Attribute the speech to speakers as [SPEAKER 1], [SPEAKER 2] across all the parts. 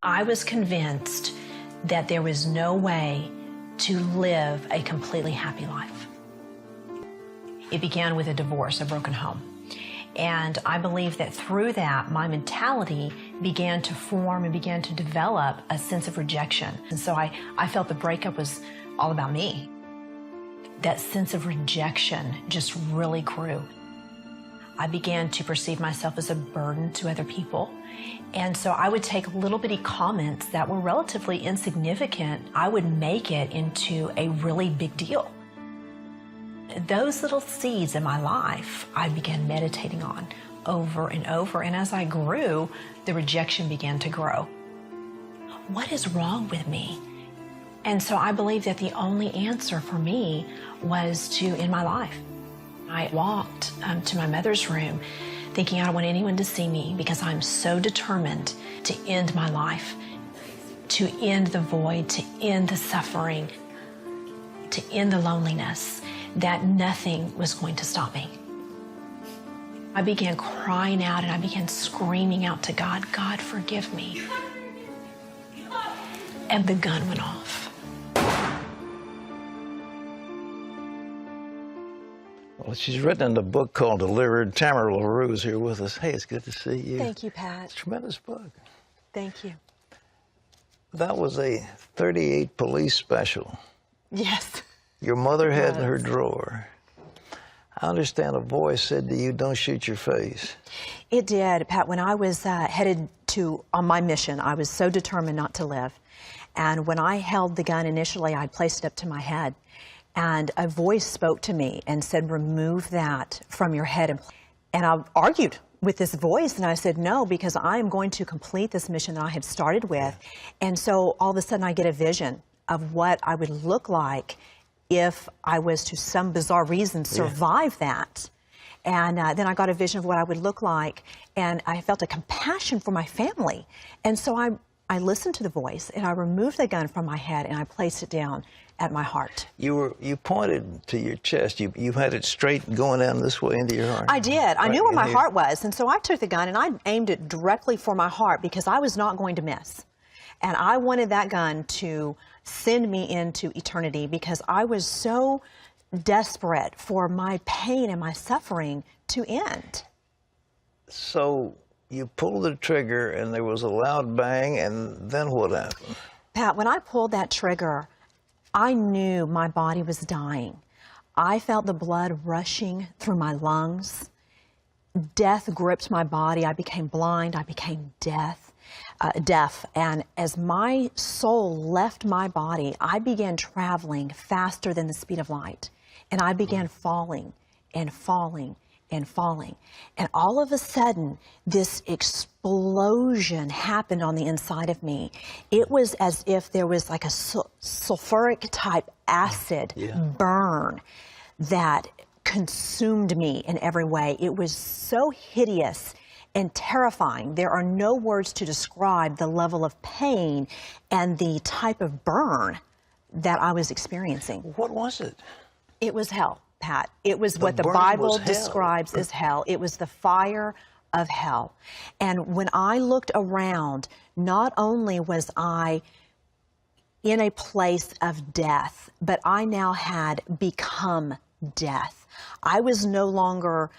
[SPEAKER 1] I was convinced that there was no way to live a completely happy life. It began with a divorce, a broken home. And I believe that through that, my mentality began to form and began to develop a sense of rejection. And so I felt the breakup was all about me. That sense of rejection just really grew. I began to perceive myself as a burden to other people. And so I would take little bitty comments that were relatively insignificant. I would make it into a really big deal. Those little seeds in my life, I began meditating on over and over. And as I grew, the rejection began to grow. What is wrong with me? And so I believe that the only answer for me was to end my life. I walked to my mother's room thinking I don't want anyone to see me because I'm so determined to end my life, to end the void, to end the suffering, to end the loneliness, that nothing was going to stop me. I began crying out and I began screaming out to God, God, forgive me. And the gun went off.
[SPEAKER 2] Well, she's written a book called Delivered. Tamara LaRue is here with us. Hey, it's good to see you.
[SPEAKER 1] Thank you, Pat.
[SPEAKER 2] It's a tremendous book.
[SPEAKER 1] Thank you.
[SPEAKER 2] That was a 38 police special.
[SPEAKER 1] Yes.
[SPEAKER 2] Your mother had in her drawer. I understand a voice said to you, don't shoot your face.
[SPEAKER 3] It did, Pat. When I was headed on my mission, I was so determined not to live. And when I held the gun initially, I placed it up to my head. And a voice spoke to me and said, remove that from your head. And I argued with this voice, and I said, no, because I am going to complete this mission that I have started with. And so all of a sudden I get a vision of what I would look like if I was, to some bizarre reason, survive that. And then I got a vision of what I would look like, and I felt a compassion for my family. And so I listened to the voice, and I removed the gun from my head, and I placed it down at my heart.
[SPEAKER 2] You pointed to your chest. You had it straight going down this way into your heart.
[SPEAKER 3] I did. I knew where my heart was, and so I took the gun and I aimed it directly for my heart because I was not going to miss. And I wanted that gun to send me into eternity because I was so desperate for my pain and my suffering to end.
[SPEAKER 2] So you pulled the trigger and there was a loud bang, and then what happened?
[SPEAKER 3] Pat, when I pulled that trigger, I knew my body was dying. I felt the blood rushing through my lungs. Death gripped my body. I became blind. I became deaf. And as my soul left my body, I began traveling faster than the speed of light. And I began falling and falling and falling. And all of a sudden, this explosion happened on the inside of me. It was as if there was like a sulfuric type acid burn that consumed me in every way. It was so hideous and terrifying. There are no words to describe the level of pain and the type of burn that I was experiencing.
[SPEAKER 2] What was it?
[SPEAKER 3] It was hell, Pat. It was what the Bible describes as hell. It was the fire of hell. And when I looked around, not only was I in a place of death, but I now had become death. I was no longer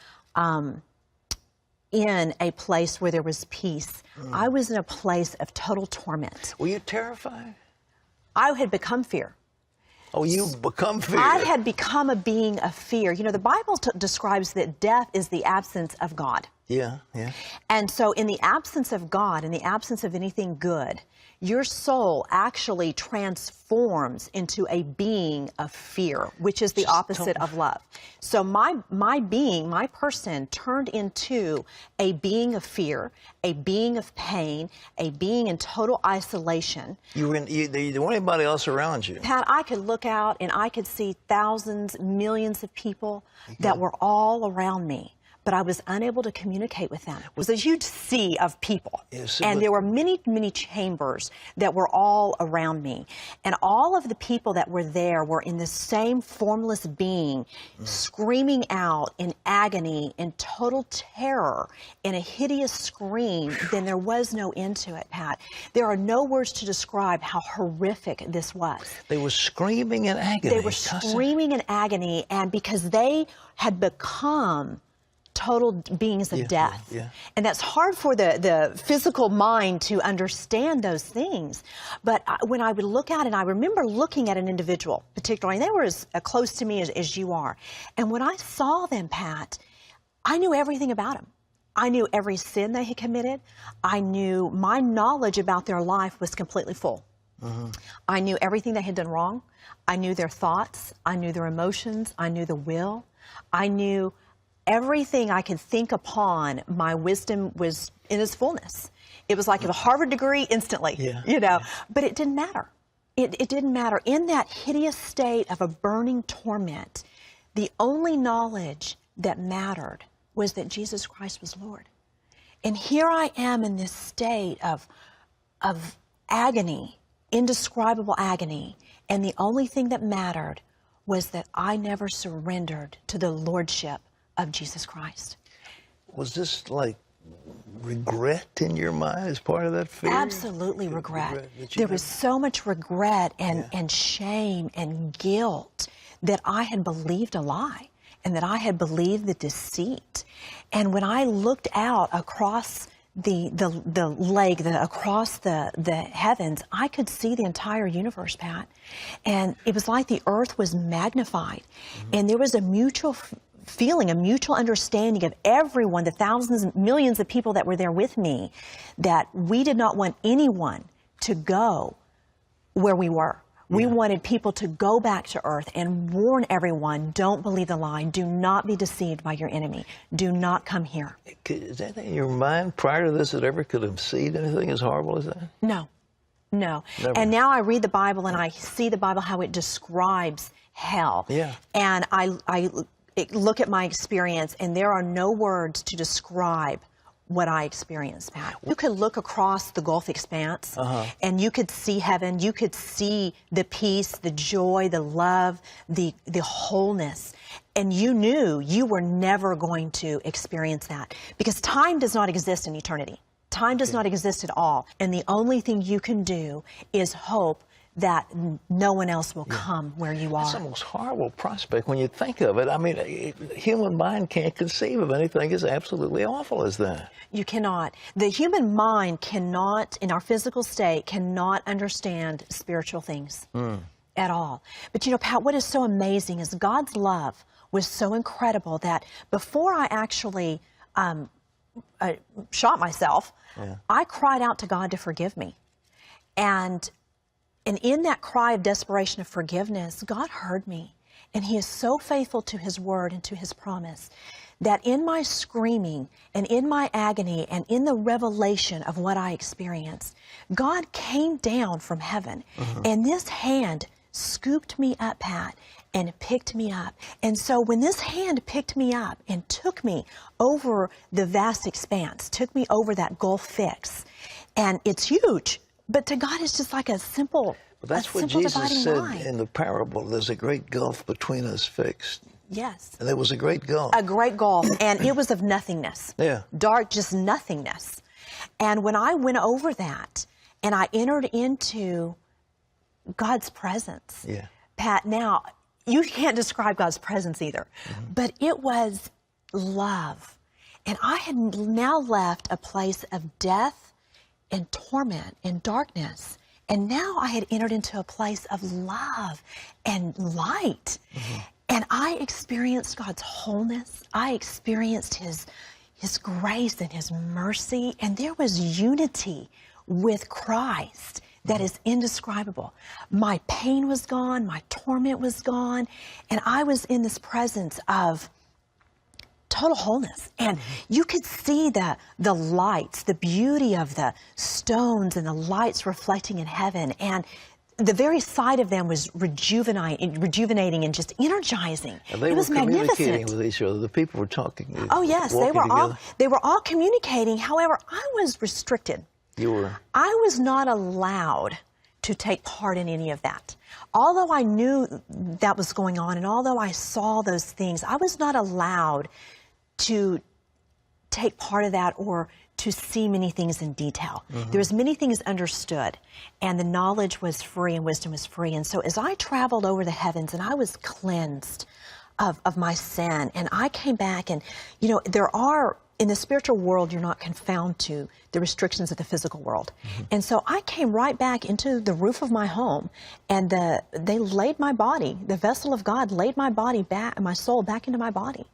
[SPEAKER 3] in a place where there was peace. I was in a place of total torment.
[SPEAKER 2] Were you terrified?
[SPEAKER 3] I had become fear.
[SPEAKER 2] Oh, you've become fear.
[SPEAKER 3] I had become a being of fear. You know, the Bible describes that death is the absence of God.
[SPEAKER 2] Yeah, yeah.
[SPEAKER 3] And so in the absence of God, in the absence of anything good, your soul actually transforms into a being of fear, which is the opposite of love. So my being, my person, turned into a being of fear, a being of pain, a being in total isolation.
[SPEAKER 2] There wasn't anybody else around you.
[SPEAKER 3] Pat, I could look out and I could see thousands, millions of people that were all around me. but I was unable to communicate with them. It was a huge sea of people.
[SPEAKER 2] Yes,
[SPEAKER 3] and there were many, many chambers that were all around me. And all of the people that were there were in the same formless being, screaming out in agony, in total terror, in a hideous scream. Then there was no end to it, Pat. There are no words to describe how horrific this was.
[SPEAKER 2] They were screaming in agony.
[SPEAKER 3] They were screaming in agony, and because they had become total beings of death.
[SPEAKER 2] Yeah.
[SPEAKER 3] And that's hard for the physical mind to understand those things. But when I would look at it, I remember looking at an individual, particularly, and they were as close to me as you are. And when I saw them, Pat, I knew everything about them. I knew every sin they had committed. I knew my knowledge about their life was completely full. I knew everything they had done wrong. I knew their thoughts. I knew their emotions. I knew the will. I knew everything I could think upon. My wisdom was in its fullness. It was like a Harvard degree instantly, you know, but it didn't matter. It didn't matter. In that hideous state of a burning torment, the only knowledge that mattered was that Jesus Christ was Lord. And here I am in this state of agony, indescribable agony, and the only thing that mattered was that I never surrendered to the lordship of Jesus Christ.
[SPEAKER 2] Was this like regret in your mind as part of that fear?
[SPEAKER 3] Absolutely regret. There was so much regret and shame and guilt that I had believed a lie and that I had believed the deceit. And when I looked out across the lake, across the heavens, I could see the entire universe, Pat. And it was like the earth was magnified. And there was a mutual feeling, a mutual understanding of everyone, the thousands and millions of people that were there with me, that we did not want anyone to go where we were. We wanted people to go back to earth and warn everyone, don't believe the lie. Do not be deceived by your enemy. Do not come here.
[SPEAKER 2] Is that in your mind prior to this that ever could have seen anything as horrible as that?
[SPEAKER 3] No, no.
[SPEAKER 2] Never.
[SPEAKER 3] And now I read the Bible and I see the Bible, how it describes hell.
[SPEAKER 2] Yeah.
[SPEAKER 3] And I look at my experience and there are no words to describe what I experienced, Pat. You could look across the Gulf expanse and you could see heaven. You could see the peace, the joy, the love, the wholeness. And you knew you were never going to experience that because time does not exist in eternity. Time does not exist at all. And the only thing you can do is hope that no one else will come where you are.
[SPEAKER 2] It's the most horrible prospect when you think of it. I mean, human mind can't conceive of anything as absolutely awful as that.
[SPEAKER 3] You cannot. The human mind cannot, in our physical state, cannot understand spiritual things at all. But you know, Pat, what is so amazing is God's love was so incredible that before I actually shot myself, I cried out to God to forgive me. And in that cry of desperation of forgiveness, God heard me. And He is so faithful to His word and to His promise that in my screaming and in my agony and in the revelation of what I experienced, God came down from heaven and this hand scooped me up, Pat, and picked me up. And so when this hand picked me up and took me over the vast expanse, took me over that Gulf fix, and it's huge, but to God, it's just like a simple,
[SPEAKER 2] that's what Jesus said in the parable. There's a great gulf between us fixed.
[SPEAKER 3] Yes.
[SPEAKER 2] And there was a great gulf.
[SPEAKER 3] A great gulf, and it was of nothingness. Dark, just nothingness. And when I went over that, and I entered into God's presence, Pat, now, you can't describe God's presence either, but it was love. And I had now left a place of death and torment and darkness. And now I had entered into a place of love and light. And I experienced God's wholeness. I experienced His grace and His mercy. And there was unity with Christ that is indescribable. My pain was gone. My torment was gone. And I was in this presence of total wholeness. And you could see the lights, the beauty of the stones and the lights reflecting in heaven. And the very sight of them was rejuvenating and just energizing.
[SPEAKER 2] And they
[SPEAKER 3] it was
[SPEAKER 2] were communicating
[SPEAKER 3] magnificent.
[SPEAKER 2] with each other. The people were talking.
[SPEAKER 3] Oh yes, they were all communicating. However, I was restricted.
[SPEAKER 2] You were.
[SPEAKER 3] I was not allowed to take part in any of that. Although I knew that was going on, and although I saw those things, I was not allowed to take part of that or to see many things in detail. There was many things understood, and the knowledge was free and wisdom was free. And so as I traveled over the heavens and I was cleansed of my sin, and I came back, and you know, there are, in the spiritual world, you're not confined to the restrictions of the physical world. And so I came right back into the roof of my home, and they laid my body, the vessel of God laid my body back, my soul back into my body.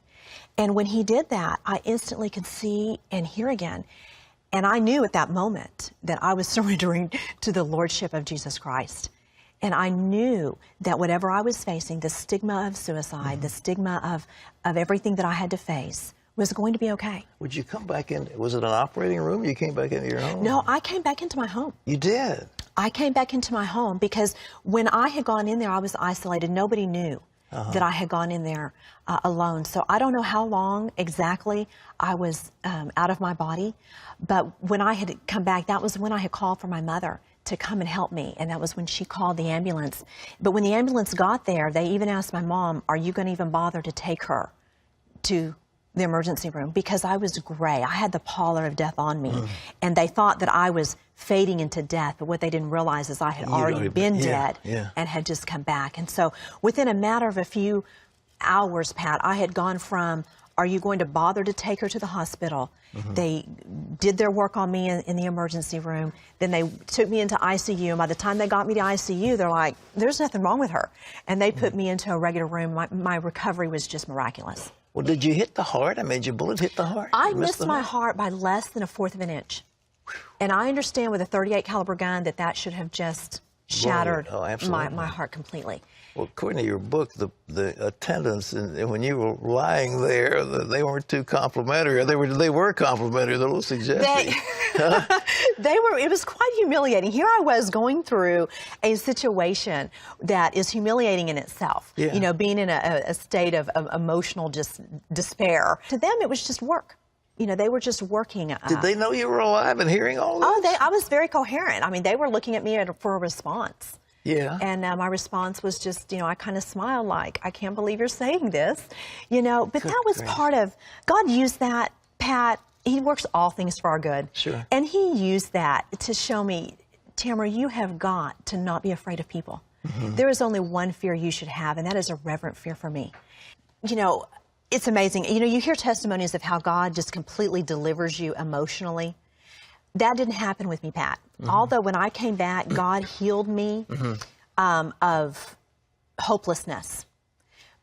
[SPEAKER 3] And when he did that, I instantly could see and hear again. And I knew at that moment that I was surrendering to the Lordship of Jesus Christ. And I knew that whatever I was facing, the stigma of suicide, the stigma of everything that I had to face, was going to be okay.
[SPEAKER 2] Would you come back in? Was it an operating room? You came back into your home?
[SPEAKER 3] No, I came back into my home.
[SPEAKER 2] You did?
[SPEAKER 3] I came back into my home because when I had gone in there, I was isolated. Nobody knew that I had gone in there alone. So I don't know how long exactly I was out of my body, but when I had come back, that was when I had called for my mother to come and help me, and that was when she called the ambulance. But when the ambulance got there, they even asked my mom, are you going to even bother to take her to the emergency room? Because I was gray. I had the pallor of death on me, and they thought that I was fading into death, but what they didn't realize is I had already been dead and had just come back. And so within a matter of a few hours, Pat, I had gone from, are you going to bother to take her to the hospital? They did their work on me in the emergency room. Then they took me into ICU, and by the time they got me to ICU, they're like, there's nothing wrong with her. And they put me into a regular room. My recovery was just miraculous.
[SPEAKER 2] Well, did you hit the heart? I mean, did your bullet hit the heart?
[SPEAKER 3] I missed my heart by less than 1/4 of an inch. And I understand with a .38 caliber gun that should have just shattered my heart completely.
[SPEAKER 2] Well, according to your book, the attendants, and when you were lying there, they weren't too complimentary. They were complimentary. They're a little suggestive.
[SPEAKER 3] It was quite humiliating. Here I was going through a situation that is humiliating in itself. You know, being in a state of emotional despair. To them, it was just work. You know, they were just working.
[SPEAKER 2] Did they know you were alive and hearing all this?
[SPEAKER 3] I was very coherent. I mean, they were looking at me for a response.
[SPEAKER 2] Yeah.
[SPEAKER 3] And my response was just, you know, I kind of smiled like, I can't believe you're saying this, you know. But that was part of, God used that, Pat. He works all things for our good.
[SPEAKER 2] Sure.
[SPEAKER 3] And he used that to show me, Tamara, you have got to not be afraid of people. There is only one fear you should have, and that is a reverent fear for me. You know, it's amazing. You know, you hear testimonies of how God just completely delivers you emotionally. That didn't happen with me, Pat. Although when I came back, God healed me of hopelessness.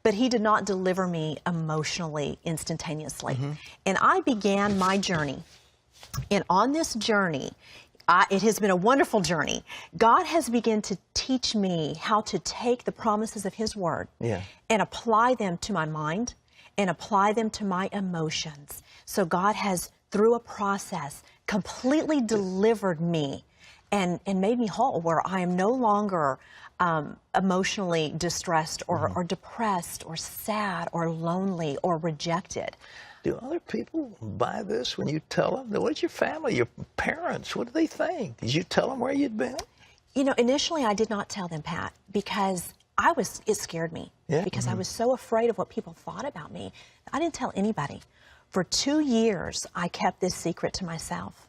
[SPEAKER 3] But he did not deliver me emotionally instantaneously. And I began my journey. And on this journey, it has been a wonderful journey. God has begun to teach me how to take the promises of his word and apply them to my mind and apply them to my emotions. So God has, through a process, completely delivered me and made me whole, where I am no longer emotionally distressed or depressed or sad or lonely or rejected.
[SPEAKER 2] Do other people buy this when you tell them? What's your family, your parents? What do they think? Did you tell them where you'd been?
[SPEAKER 3] You know, initially I did not tell them, Pat, because it scared me. Because I was so afraid of what people thought about me. I didn't tell anybody. For 2 years, I kept this secret to myself.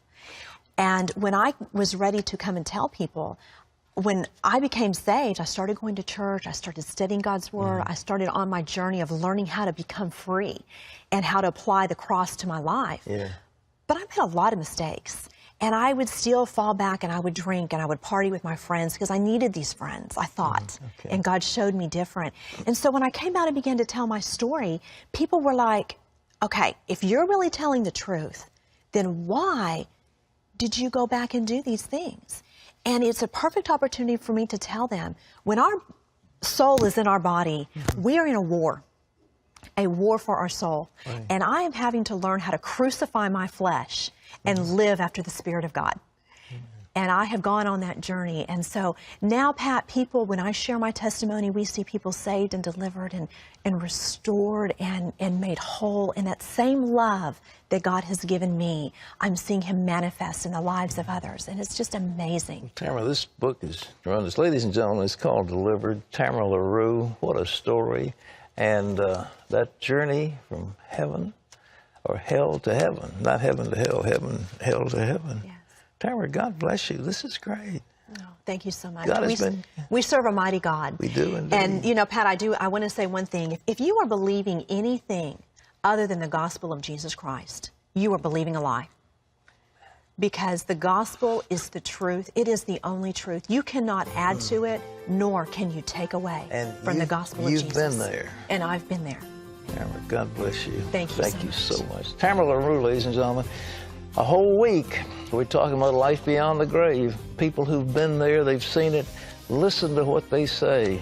[SPEAKER 3] And when I was ready to come and tell people, when I became saved, I started going to church, I started studying God's Word, I started on my journey of learning how to become free and how to apply the cross to my life. But I made a lot of mistakes. And I would still fall back and I would drink and I would party with my friends because I needed these friends, I thought. And God showed me different. And so when I came out and began to tell my story, people were like, okay, if you're really telling the truth, then why did you go back and do these things? And it's a perfect opportunity for me to tell them, when our soul is in our body, we are in a war for our soul. And I am having to learn how to crucify my flesh and live after the Spirit of God. And I have gone on that journey. And so now, Pat, people, when I share my testimony, we see people saved and delivered and restored and made whole. And that same love that God has given me, I'm seeing Him manifest in the lives of others. And it's just amazing.
[SPEAKER 2] Tamara, this book is tremendous. Ladies and gentlemen, it's called Delivered. Tamara LaRue, what a story. And that journey from heaven, or hell to heaven, not heaven to hell, hell to heaven.
[SPEAKER 3] Yes.
[SPEAKER 2] Tamara, God bless you. This is great.
[SPEAKER 3] Oh, thank you so much.
[SPEAKER 2] God has been...
[SPEAKER 3] We serve a mighty God.
[SPEAKER 2] We do indeed.
[SPEAKER 3] And, you know, Pat, I want to say one thing. If you are believing anything other than the gospel of Jesus Christ, you are believing a lie. Because the gospel is the truth. It is the only truth. You cannot add to it, nor can you take away from the gospel of Jesus.
[SPEAKER 2] You've been there.
[SPEAKER 3] And I've been there.
[SPEAKER 2] Tamara, God bless you.
[SPEAKER 3] Thank you
[SPEAKER 2] Thank you so much. Tamara LaRue, ladies and gentlemen. A whole week, we're talking about life beyond the grave. People who've been there, they've seen it. Listen to what they say.